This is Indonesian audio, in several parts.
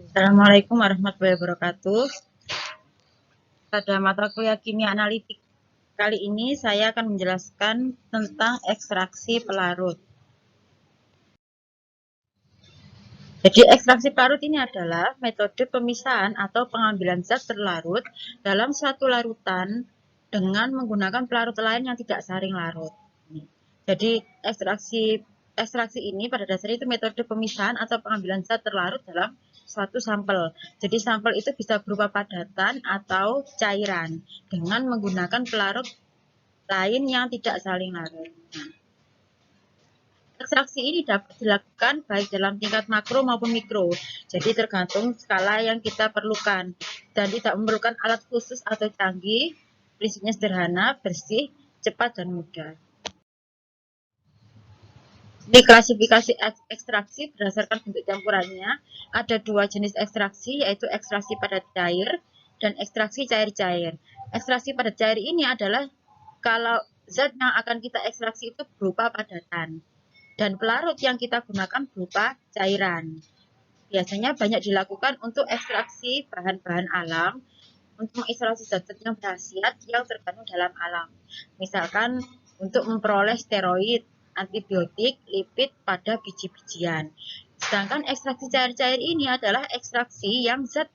Assalamualaikum warahmatullahi wabarakatuh. Pada mata kuliah kimia analitik kali ini saya akan menjelaskan tentang ekstraksi pelarut. Jadi ekstraksi pelarut ini adalah metode pemisahan atau pengambilan zat terlarut dalam suatu larutan dengan menggunakan pelarut lain yang tidak saring larut. Jadi ekstraksi ini pada dasarnya itu metode pemisahan atau pengambilan zat terlarut dalam suatu sampel. Jadi sampel itu bisa berupa padatan atau cairan dengan menggunakan pelarut lain yang tidak saling larut. Ekstraksi ini dapat dilakukan baik dalam tingkat makro maupun mikro. Jadi tergantung skala yang kita perlukan dan tidak memerlukan alat khusus atau canggih. Prinsipnya sederhana, bersih, cepat dan mudah. Di klasifikasi ekstraksi berdasarkan bentuk campurannya, ada dua jenis ekstraksi, yaitu ekstraksi padat cair dan ekstraksi cair-cair. Ekstraksi padat cair ini adalah kalau zat yang akan kita ekstraksi itu berupa padatan, dan pelarut yang kita gunakan berupa cairan. Biasanya banyak dilakukan untuk ekstraksi bahan-bahan alam, untuk mengekstraksi zat-zat yang berkhasiat yang terkandung dalam alam. Misalkan untuk memperoleh steroid, antibiotik, lipid pada biji-bijian. Sedangkan ekstraksi cair-cair ini adalah ekstraksi yang zat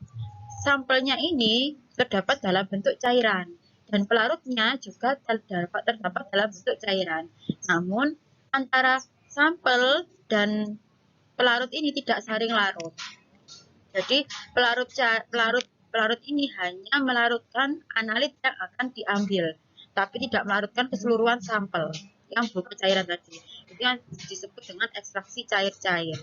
sampelnya ini terdapat dalam bentuk cairan dan pelarutnya juga terdapat dalam bentuk cairan. Namun antara sampel dan pelarut ini tidak saring larut. Jadi pelarut ini hanya melarutkan analit yang akan diambil, tapi tidak melarutkan keseluruhan sampel yang berupa cairan tadi. Itu yang disebut dengan ekstraksi cair-cair.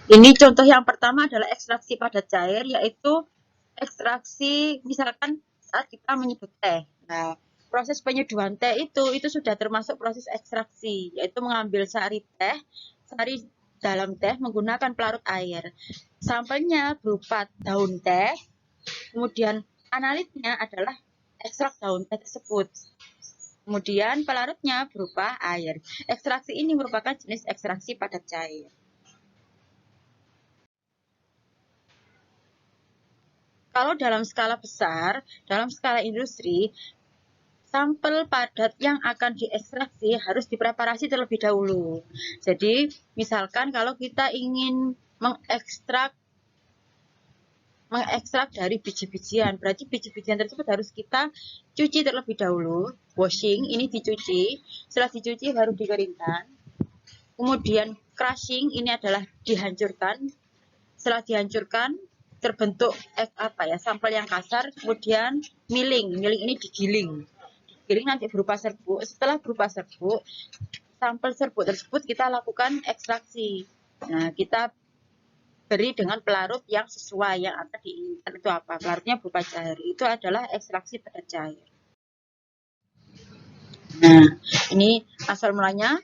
Ini contoh yang pertama adalah ekstraksi padat cair, yaitu ekstraksi misalkan saat kita menyeduh teh. Nah, proses penyeduhan teh itu sudah termasuk proses ekstraksi, yaitu mengambil sari dalam teh menggunakan pelarut air. Sampelnya berupa daun teh, kemudian analitnya adalah ekstrak daun teh tersebut. Kemudian pelarutnya berupa air. Ekstraksi ini merupakan jenis ekstraksi padat cair. Kalau dalam skala besar, dalam skala industri, sampel padat yang akan diekstraksi harus dipreparasi terlebih dahulu. Jadi, misalkan kalau kita ingin mengekstrak dari biji-bijian, berarti biji-bijian tersebut harus kita cuci terlebih dahulu. Washing, ini dicuci. Setelah dicuci baru dikeringkan. Kemudian crushing, ini adalah dihancurkan. Setelah dihancurkan terbentuk sampel yang kasar. Kemudian milling ini digiling nanti berupa serbuk. Setelah berupa serbuk, sampel serbuk tersebut kita lakukan ekstraksi. Nah, kita beri dengan pelarut yang sesuai yang akan diinginkan. Itu apa? Pelarutnya berupa cair. Itu adalah ekstraksi padat cair. Nah, ini asal mulanya.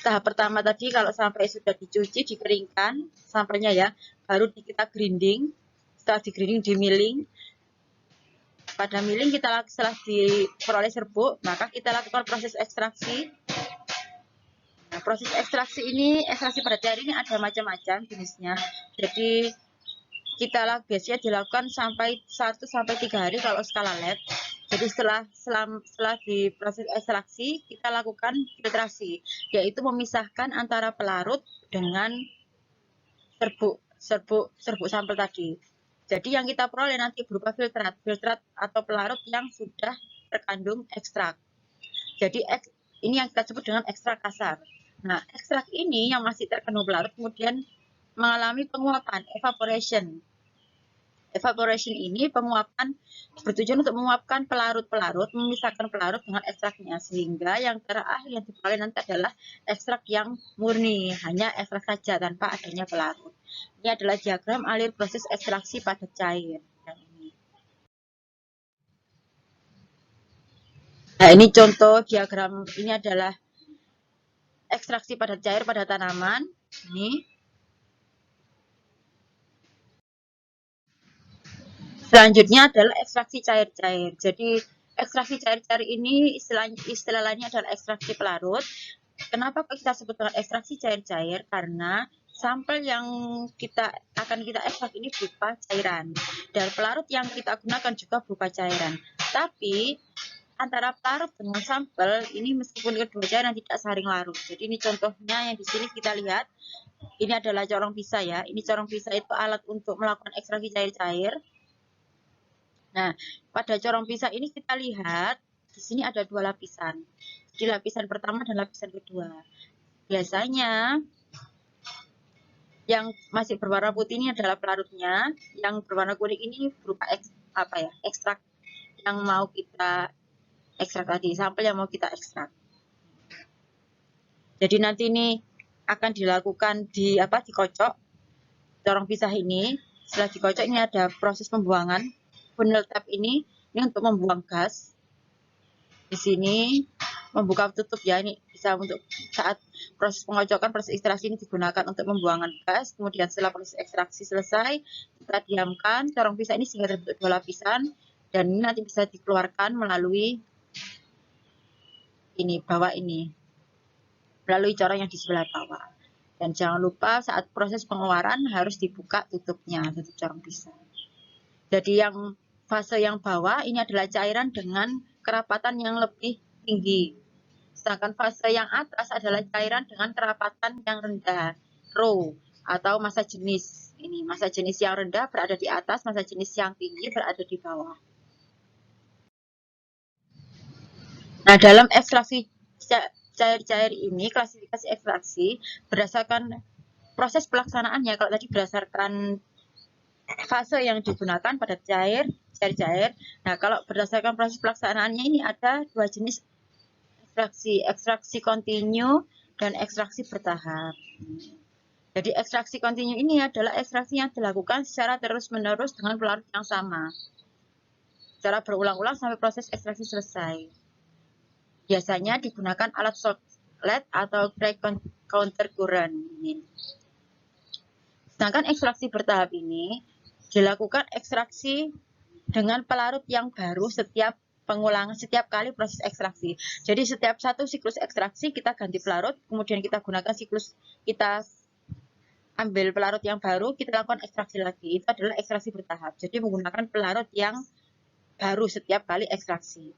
Tahap pertama tadi kalau sampai sudah dicuci, dikeringkan sampelnya ya, baru kita grinding. Setelah di grinding, di milling. Pada milling setelah diperoleh serbuk, maka kita lakukan proses ekstraksi. Nah, proses ekstraksi padat cair ini ada macam-macam jenisnya. Jadi biasanya dilakukan sampai 1-3 hari kalau skala lab. Jadi setelah di proses ekstraksi, kita lakukan filtrasi, yaitu memisahkan antara pelarut dengan serbuk sampel tadi. Jadi yang kita peroleh nanti berupa filtrat atau pelarut yang sudah terkandung ekstrak. Jadi ini yang kita sebut dengan ekstrak kasar. Nah, ekstrak ini yang masih terkandung pelarut kemudian mengalami penguapan, evaporation. Evaporation ini penguapan bertujuan untuk menguapkan pelarut-pelarut, memisahkan pelarut dengan ekstraknya, sehingga yang terakhir yang diperoleh nanti adalah ekstrak yang murni, hanya ekstrak saja tanpa adanya pelarut. Ini adalah diagram alir proses ekstraksi padat cair. Nah, ini contoh diagram, ini adalah ekstraksi padat cair pada tanaman. Ini. Selanjutnya adalah ekstraksi cair-cair. Jadi ekstraksi cair-cair ini istilah lainnya adalah ekstraksi pelarut. Kenapa kita sebut dengan ekstraksi cair-cair? Karena sampel yang akan kita ekstrak ini berupa cairan, dan pelarut yang kita gunakan juga berupa cairan. Tapi antara pelarut dengan sampel ini meskipun kedua cairan tidak saling larut. Jadi ini contohnya yang di sini kita lihat. Ini adalah corong pisah ya. Ini corong pisah itu alat untuk melakukan ekstraksi cair-cair. Nah, pada corong pisah ini kita lihat di sini ada dua lapisan. Jadi lapisan pertama dan lapisan kedua. Biasanya yang masih berwarna putih ini adalah pelarutnya, yang berwarna kuning ini berupa ekstrak yang mau kita ekstrak tadi, sampel yang mau kita ekstrak. Jadi nanti ini akan dilakukan dikocok corong pisah ini. Setelah dikocok ini ada proses pembuangan. Funnel tap ini untuk membuang gas. Di sini membuka tutup ya, ini bisa untuk saat proses pengocokan, proses ekstraksi ini digunakan untuk pembuangan gas. Kemudian setelah proses ekstraksi selesai, kita diamkan corong pisah ini sehingga terbentuk dua lapisan, dan ini nanti bisa dikeluarkan melalui bawah ini, melalui corong yang di sebelah bawah. Dan jangan lupa saat proses pengeluaran harus dibuka tutupnya, tutup corong pisah. Jadi yang fase yang bawah ini adalah cairan dengan kerapatan yang lebih tinggi. Sedangkan fase yang atas adalah cairan dengan kerapatan yang rendah, raw atau massa jenis. Ini massa jenis yang rendah berada di atas, massa jenis yang tinggi berada di bawah. Nah, dalam ekstraksi cair-cair ini, klasifikasi ekstraksi berdasarkan proses pelaksanaannya. Kalau tadi berdasarkan fase yang digunakan pada cair-cair. Nah, kalau berdasarkan proses pelaksanaannya ini ada dua jenis ekstraksi kontinu dan ekstraksi bertahap. Jadi ekstraksi kontinu ini adalah ekstraksi yang dilakukan secara terus-menerus dengan pelarut yang sama, secara berulang-ulang sampai proses ekstraksi selesai. Biasanya digunakan alat salt atau crack counter current. Sedangkan ekstraksi bertahap ini dilakukan ekstraksi dengan pelarut yang baru setiap kali proses ekstraksi. Jadi setiap satu siklus ekstraksi kita ganti pelarut, kemudian kita gunakan kita ambil pelarut yang baru, kita lakukan ekstraksi lagi. Itu adalah ekstraksi bertahap. Jadi menggunakan pelarut yang baru setiap kali ekstraksi.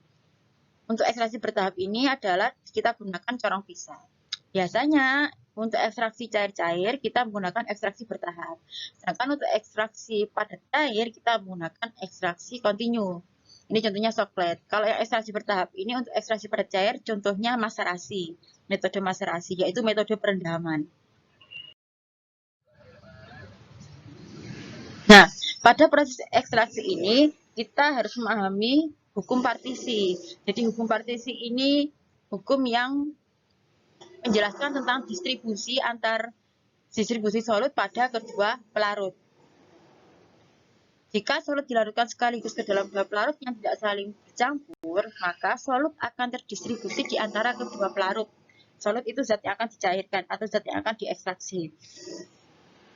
Untuk ekstraksi bertahap ini adalah kita gunakan corong pisah. Biasanya untuk ekstraksi cair-cair kita menggunakan ekstraksi bertahap. Sedangkan untuk ekstraksi padat cair kita menggunakan ekstraksi kontinu. Ini contohnya soklet. Kalau yang ekstraksi bertahap ini untuk ekstraksi padat cair contohnya maserasi. Metode maserasi yaitu metode perendaman. Nah, pada proses ekstraksi ini kita harus memahami hukum partisi. Jadi hukum partisi ini hukum yang menjelaskan tentang distribusi solut pada kedua pelarut. Jika solut dilarutkan sekaligus ke dalam dua pelarut yang tidak saling bercampur, maka solut akan terdistribusi di antara kedua pelarut. Solut itu zat yang akan dicairkan atau zat yang akan diekstraksi.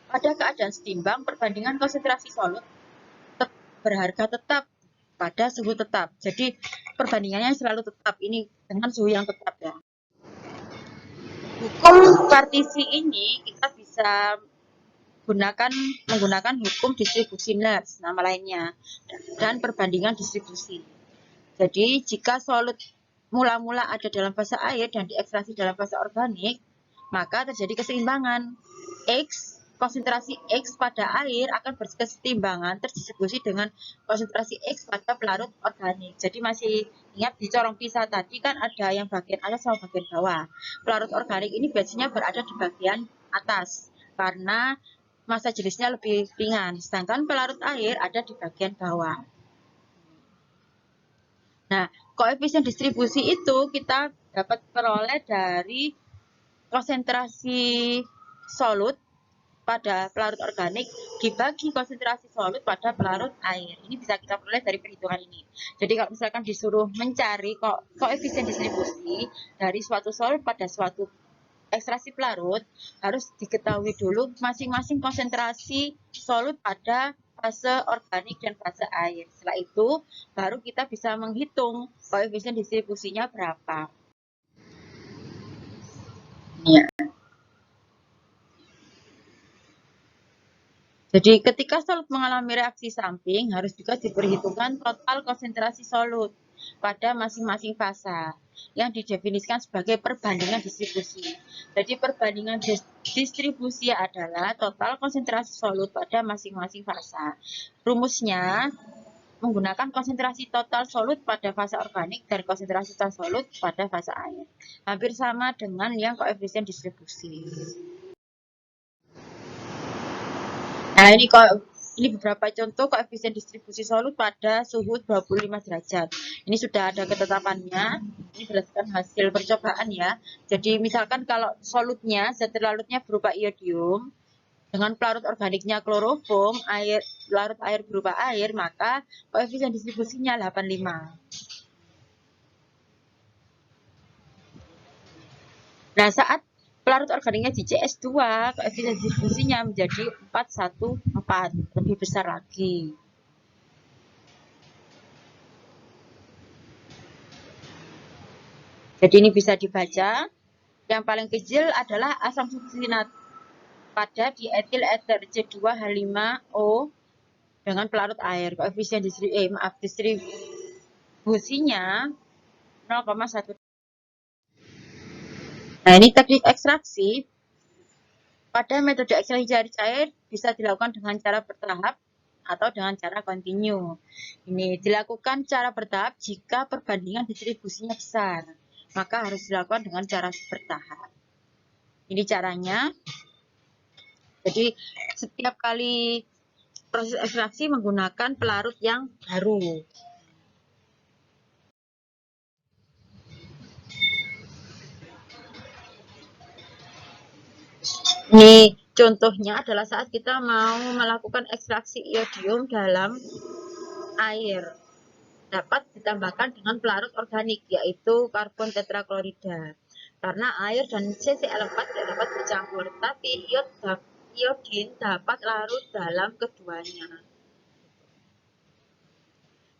Pada keadaan setimbang, perbandingan konsentrasi solut berharga tetap pada suhu tetap. Jadi perbandingannya selalu tetap, ini dengan suhu yang tetap ya. Hukum partisi ini kita bisa menggunakan hukum distribusi Nernst, nama lainnya, dan perbandingan distribusi. Jadi jika solut mula-mula ada dalam fase air dan diekstraksi dalam fase organik, maka terjadi keseimbangan. Konsentrasi X pada air akan berkeseimbangan terdistribusi dengan konsentrasi X pada pelarut organik. Jadi masih ingat di corong pisah tadi kan ada yang bagian atas sama bagian bawah. Pelarut organik ini biasanya berada di bagian atas karena massa jenisnya lebih ringan, sedangkan pelarut air ada di bagian bawah. Nah, koefisien distribusi itu kita dapat peroleh dari konsentrasi solut pada pelarut organik dibagi konsentrasi solut pada pelarut air. Ini bisa kita peroleh dari perhitungan ini. Jadi kalau misalkan disuruh mencari koefisien distribusi dari suatu solut pada suatu ekstraksi pelarut, harus diketahui dulu masing-masing konsentrasi solut pada fase organik dan fase air. Setelah itu baru kita bisa menghitung koefisien distribusinya berapa. Ya. Jadi ketika solut mengalami reaksi samping, harus juga diperhitungkan total konsentrasi solut pada masing-masing fasa yang didefinisikan sebagai perbandingan distribusi. Jadi perbandingan distribusi adalah total konsentrasi solut pada masing-masing fasa. Rumusnya menggunakan konsentrasi total solut pada fasa organik dan konsentrasi total solut pada fasa air. Hampir sama dengan yang koefisien distribusi. Nah, ini beberapa contoh koefisien distribusi solut pada suhu 25 derajat. Ini sudah ada ketetapannya. Ini berdasarkan hasil percobaan ya. Jadi misalkan kalau solutnya, zat larutnya berupa iodium, dengan pelarut organiknya klorofom, larut air berupa air, maka koefisien distribusinya 85. Nah, saat pelarut organiknya di CS2, koefisien distribusinya menjadi 414, lebih besar lagi. Jadi ini bisa dibaca. Yang paling kecil adalah asam suksinat pada dietil ether C2H5O dengan pelarut air. Koefisien distribusinya 0,1. Nah, ini teknik ekstraksi. Pada metode ekstraksi cair-cair bisa dilakukan dengan cara bertahap atau dengan cara kontinu. Ini dilakukan cara bertahap jika perbandingan distribusinya besar, maka harus dilakukan dengan cara bertahap. Ini caranya. Jadi setiap kali proses ekstraksi menggunakan pelarut yang baru. Ini contohnya adalah saat kita mau melakukan ekstraksi iodium dalam air. Dapat ditambahkan dengan pelarut organik, yaitu karbon tetraklorida. Karena air dan CCl4 tidak dapat bercampur, tapi iodin dapat larut dalam keduanya.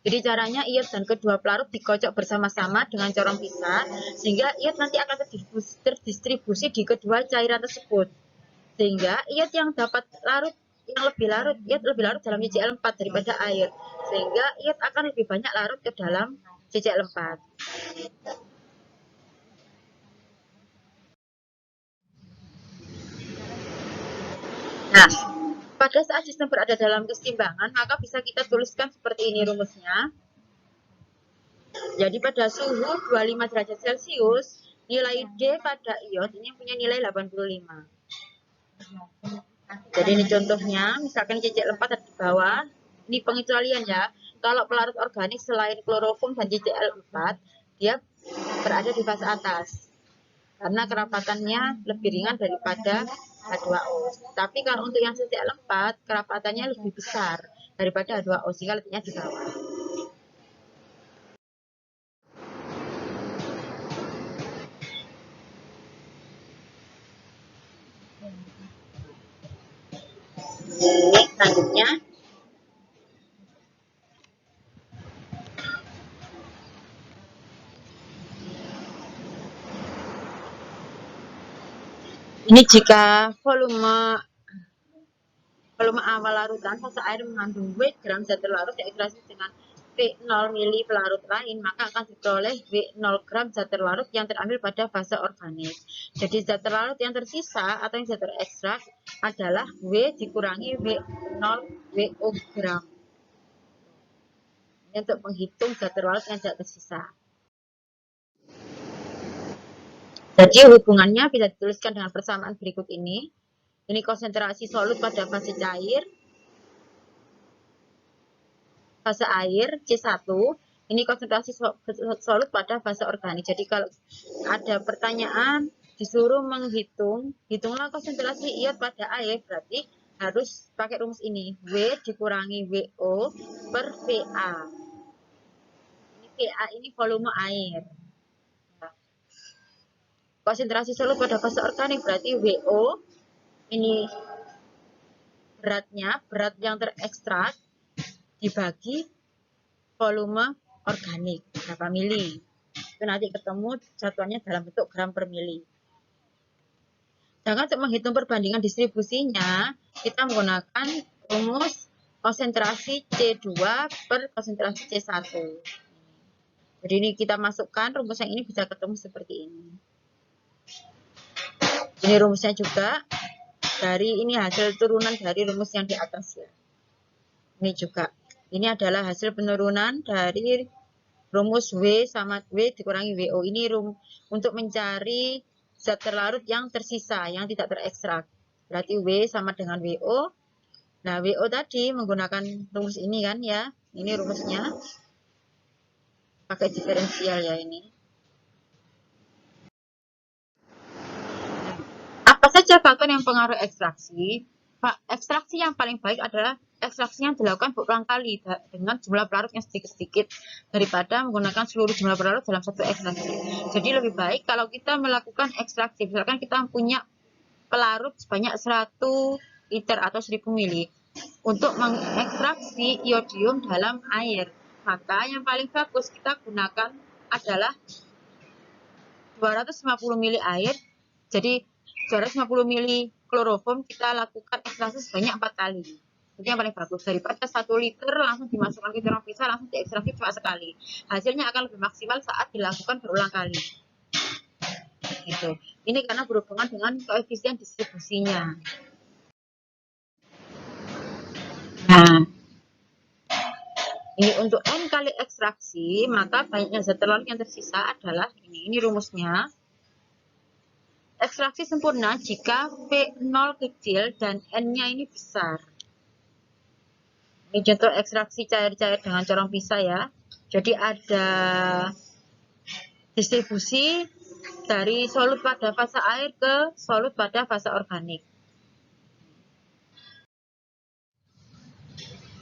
Jadi caranya iod dan kedua pelarut dikocok bersama-sama dengan corong pisah, sehingga iod nanti akan terdistribusi di kedua cairan tersebut. Sehingga iod yang dapat larut, iod lebih larut dalam CCl4 daripada air. Sehingga iod akan lebih banyak larut ke dalam CCl4. Nah, pada saat sistem berada dalam keseimbangan, maka bisa kita tuliskan seperti ini rumusnya. Jadi pada suhu 25 derajat Celcius, nilai D pada iod ini punya nilai 85. Jadi ini contohnya, misalkan CCl4 ada di bawah, ini pengecualian ya. Kalau pelarut organik selain klorofom dan CCl4, dia berada di fase atas. Karena kerapatannya lebih ringan daripada H2O. Tapi kalau untuk yang CCl4, kerapatannya lebih besar daripada H2O, sehingga letaknya di bawah. Ini selanjutnya. Ini jika volume awal larutan fase air mengandung W gram zat terlarut yang ekstraksi dengan V0 mili pelarut lain, maka akan diperoleh W0 gram zat terlarut yang terambil pada fase organik. Jadi zat terlarut yang tersisa atau yang zat terekstrak adalah W dikurangi W0 WO gram. Ini untuk menghitung zat terlarut yang tidak tersisa. Jadi hubungannya bisa dituliskan dengan persamaan berikut ini. Ini konsentrasi solut pada fase cair, fase air C1. Ini konsentrasi solut pada fase organik. Jadi kalau ada pertanyaan disuruh hitunglah konsentrasi iod pada air, berarti harus pakai rumus ini. W dikurangi WO per VA. Ini VA ini volume air. Konsentrasi solut pada fase organik berarti WO ini berat yang terekstrak dibagi volume organik berapa mili. Itu nanti ketemu satuannya dalam bentuk gram per mili. Sedangkan untuk menghitung perbandingan distribusinya, kita menggunakan rumus konsentrasi C2 per konsentrasi C1. Jadi ini kita masukkan rumus yang ini bisa ketemu seperti ini. Ini rumusnya juga dari ini hasil turunan dari rumus yang di atas ya. Ini juga. Ini adalah hasil penurunan dari rumus W sama W dikurangi WO. Ini untuk mencari zat terlarut yang tersisa, yang tidak terekstrak. Berarti W sama dengan WO. Nah, WO tadi menggunakan rumus ini kan ya. Ini rumusnya. Pakai diferensial ya ini. Apa saja faktor yang pengaruh ekstraksi? Ekstraksi yang paling baik adalah ekstraksi yang dilakukan berulang kali dengan jumlah pelarut yang sedikit-sedikit daripada menggunakan seluruh jumlah pelarut dalam satu ekstraksi. Jadi lebih baik kalau kita melakukan ekstraksi, misalkan kita punya pelarut sebanyak 100 liter atau 1000 mili untuk mengekstraksi iodium dalam air, maka yang paling bagus kita gunakan adalah 250 mili air. Jadi 250 mili kloroform kita lakukan ekstraksi sebanyak 4 kali. Itu yang paling bagus daripada 1 liter langsung dimasukkan ke dalam pisah langsung diekstraksi cuma sekali. Hasilnya akan lebih maksimal saat dilakukan berulang kali. Gitu. Ini karena berhubungan dengan koefisien distribusinya. Nah, ini untuk N kali ekstraksi, maka banyaknya zat terlarut yang tersisa adalah ini rumusnya. Ekstraksi sempurna jika P0 kecil dan N-nya ini besar. Ini contoh ekstraksi cair-cair dengan corong pisah ya. Jadi ada distribusi dari solut pada fase air ke solut pada fase organik.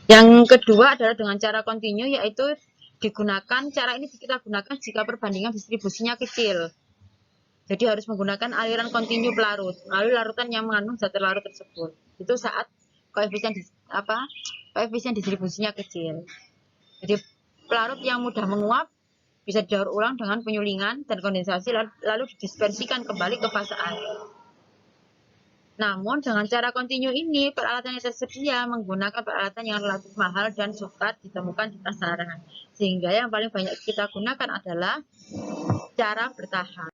Yang kedua adalah dengan cara kontinu, yaitu digunakan, cara ini kita gunakan jika perbandingan distribusinya kecil. Jadi harus menggunakan aliran kontinu pelarut melalui larutan yang mengandung zat terlarut tersebut. Itu saat koefisien distribusinya kecil. Jadi pelarut yang mudah menguap bisa didaur ulang dengan penyulingan dan kondensasi lalu didispersikan kembali ke fase air. Namun dengan cara kontinu ini peralatan yang tersedia menggunakan peralatan yang relatif mahal dan sukar ditemukan di pasaran. Sehingga yang paling banyak kita gunakan adalah cara bertahap.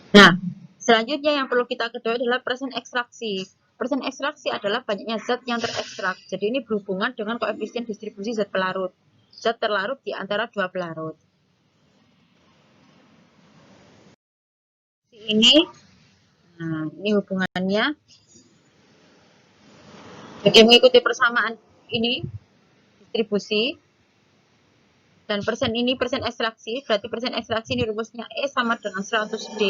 Nah, selanjutnya yang perlu kita ketahui adalah persen ekstraksi. Persen ekstraksi adalah banyaknya zat yang terekstrak. Jadi ini berhubungan dengan koefisien distribusi zat pelarut. Zat terlarut di antara dua pelarut. Nah, ini hubungannya. Jadi mengikuti persamaan ini, distribusi. Dan persen ini persen ekstraksi, berarti persen ekstraksi ini rumusnya E sama dengan 100D.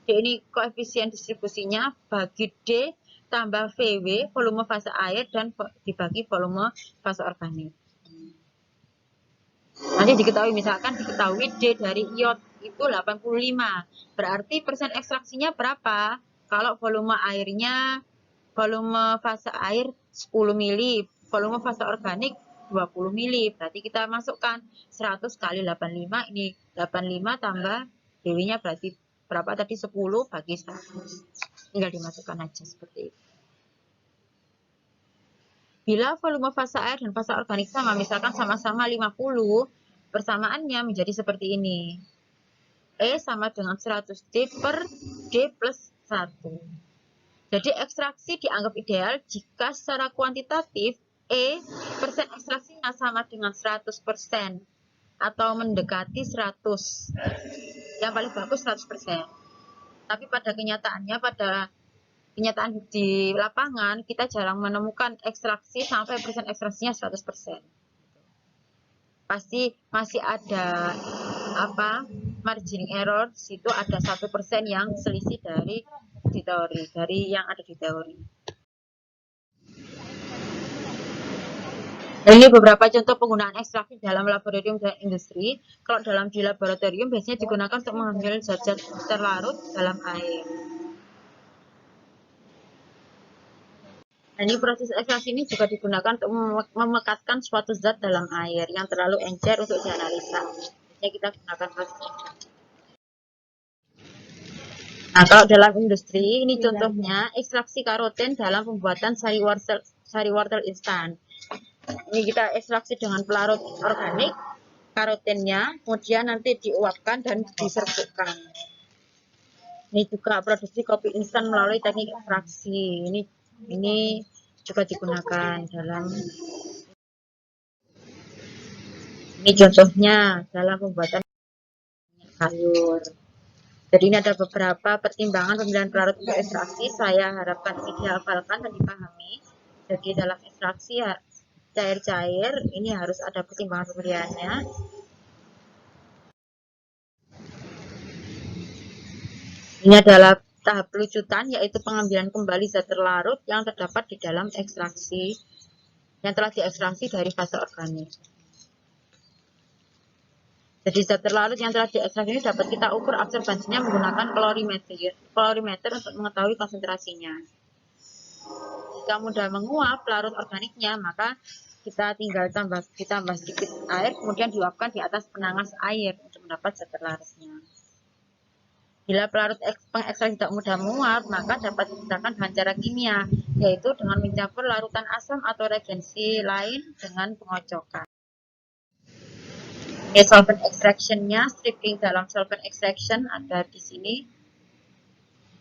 D ini koefisien distribusinya bagi D tambah VW, volume fase air, dan dibagi volume fase organik. Nanti diketahui, misalkan diketahui D dari iod itu 85. Berarti persen ekstraksinya berapa? Kalau volume airnya, volume fase air 10 mili, volume fase organik 20 mili. Berarti kita masukkan 100 kali 85, ini 85 tambah DW-nya berarti berapa tadi? 10 bagi 100. Tinggal dimasukkan aja seperti itu. Bila volume fase air dan fase organik sama, misalkan sama-sama 50, persamaannya menjadi seperti ini. E sama dengan 100D per D plus 1. Jadi ekstraksi dianggap ideal jika secara kuantitatif E persen ekstraksinya sama dengan 100% atau mendekati 100. Yang paling bagus 100%. Tapi pada kenyataannya, kenyataan di lapangan kita jarang menemukan ekstraksi sampai persen ekstraksinya 100%. Pasti masih ada margin error, situ ada 1% yang selisih dari teori, dari yang ada di teori. Ini beberapa contoh penggunaan ekstraksi dalam laboratorium dan industri. Kalau di laboratorium biasanya digunakan untuk mengambil zat-zat terlarut dalam air. Dan ini proses ekstraksi ini juga digunakan untuk memekatkan suatu zat dalam air yang terlalu encer untuk dianalisa. Biasanya kita gunakan proses ekstraksi. Nah, kalau dalam industri, ini contohnya ekstraksi karoten dalam pembuatan sari wortel instan. Ini kita ekstraksi dengan pelarut organik, karotennya, kemudian nanti diuapkan dan diserbukkan. Ini juga produksi kopi instan melalui teknik ekstraksi. Ini juga digunakan dalam ini contohnya dalam pembuatan sayur. Jadi ini ada beberapa pertimbangan pemilihan pelarut untuk ekstraksi. Saya harapkan ini dihafalkan dan dipahami. Jadi dalam ekstraksi ya, cair-cair ini harus ada pertimbangan pemilihannya. Ini adalah tahap pelucutan, yaitu pengambilan kembali zat terlarut yang terdapat di dalam ekstraksi yang telah diekstraksi dari fase organik. Jadi zat terlarut yang telah diekstraksi ini dapat kita ukur absorbansinya menggunakan kolorimeter untuk mengetahui konsentrasinya. Jika mudah menguap larut organiknya, maka kita tinggal tambah sedikit air, kemudian diuapkan di atas penangas air untuk mendapat zat terlarutnya. Bila pelarut pengekstraksi tidak mudah menguap, maka dapat digunakan dengan cara kimia, yaitu dengan mencampur larutan asam atau reagensi lain dengan pengocokan. Ini solvent extraction-nya, stripping dalam solvent extraction ada di sini.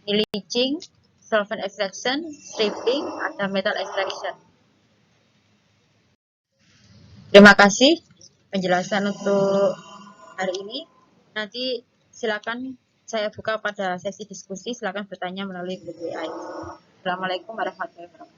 Ini leaching, solvent extraction, stripping, ada metal extraction. Terima kasih penjelasan untuk hari ini. Nanti silakan saya buka pada sesi diskusi, silakan bertanya melalui grup WA. Assalamualaikum warahmatullahi wabarakatuh.